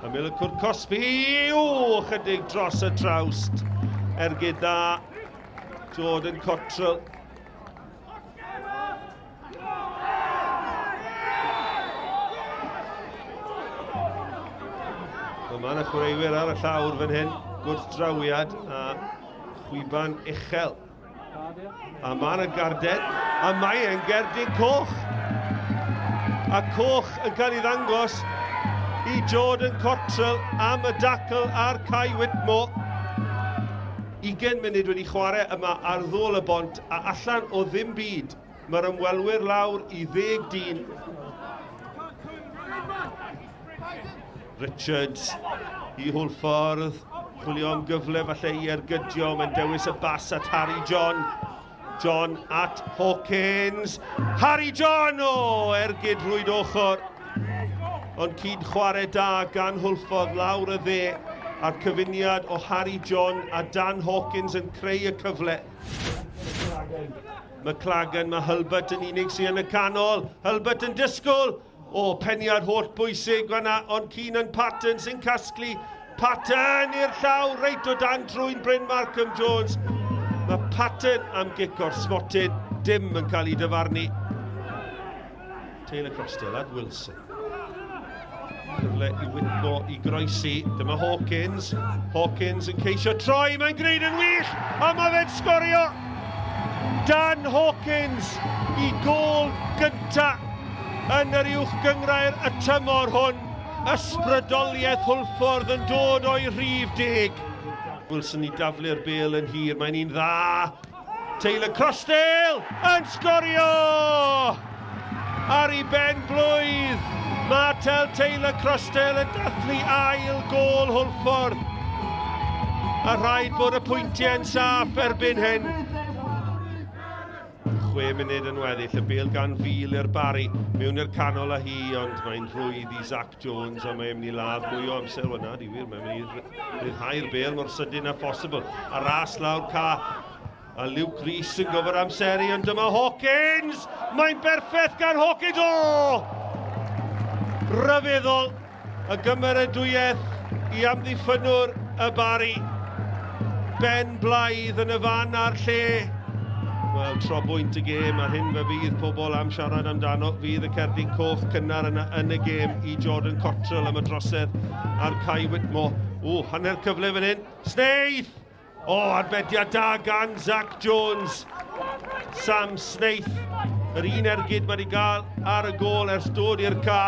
A Mil y Cwrt Cosby, chydig dros y trawst. Ergyd da, Jordan Cottrell. Mae yna chwaraewyr ar y llawr fan hyn, gwrthdrawiad a chwiban uchel. A mae yna garden, a mae e'n gerdyn coch. A coch yn cael ei ddangos i Jordan Cottrell am y dacl ar Kai Whitmore. 20 munud wedi chwarae yma ar ddôl y bont a allan o ddim byd. Mae'r ymwelwyr lawr i 10 dyn. Richards i Hwlffordd, chwilio am gyfle falle i ergydio, mae'n dewis y bas at Harry John. John at Hawkins. Harry John, ergyd rwyd ochr. Ond cyd chwarae da gan Hwlffordd lawr y dde a'r cyfuniad o Harry John a Dan Hawkins yn creu y cyfle. McLagan, mae Hulbert yn unig sy'n yn y canol. Hulbert yn disgwyl. Peniad holl bwysig fan'na, ond Keenan Patton sy'n casglu. Patton i'r llaw, reit o dan drwy'n Bryn Markham Jones. Mae Patton am gic o'r smotin, dim yn cael ei dyfarnu. Taylor Crosdale at Wilson. Cyfle i Whitmore i groesi, dyma Hawkins. Hawkins yn ceisio troi, mae'n gwneud yn wych, a mae fe'n sgorio. Dan Hawkins i gôl gynta yn yr uwch gyngrair y tymor hwn. Ysbrydoliaeth Hwlffordd yn dod o'i rhif 10. Wilson i daflu'r bêl yn hir, mae'n un dda. Taylor Crosdale yn sgorio! Ar ei ben blwydd, Martel Taylor Crosdale yn dathlu ail gôl Hwlffordd. A rhaid bod y pwyntiau'n saff erbyn hyn. 6 munud yn weddill, y bêl gan fil i'r Barri, mewn i'r canol a hi, ond mae'n rhwydd i Zach Jones a mae'n mynd i ladd mwy o amser hwnna, di wir, mae'n mynd i ryddhau'r bêl mor sydyn a phosibl. A ras lawr ca, a Luke Rees yn gofod amseru, ond dyma Hawkins! Mae'n berffaith gan Hawkins, Ryfeddol, y gymeradwyaeth i amddiffynwr y Barri. Ben blaidd yn y fan a'r lle. Wel, trobwynt y gêm, ar hyn fe fydd pobl am siarad amdano. Fydd y cerdyn coch cynnar yn y gêm i Jordan Cottrell am y drosedd ar Kai Whitmore. Hanner cyfle fan hyn. Snaith! Arbediad da gan Zach Jones. Sam Snaith. Yr un ergyd mae wedi gael ar y gôl ers dod i'r ca.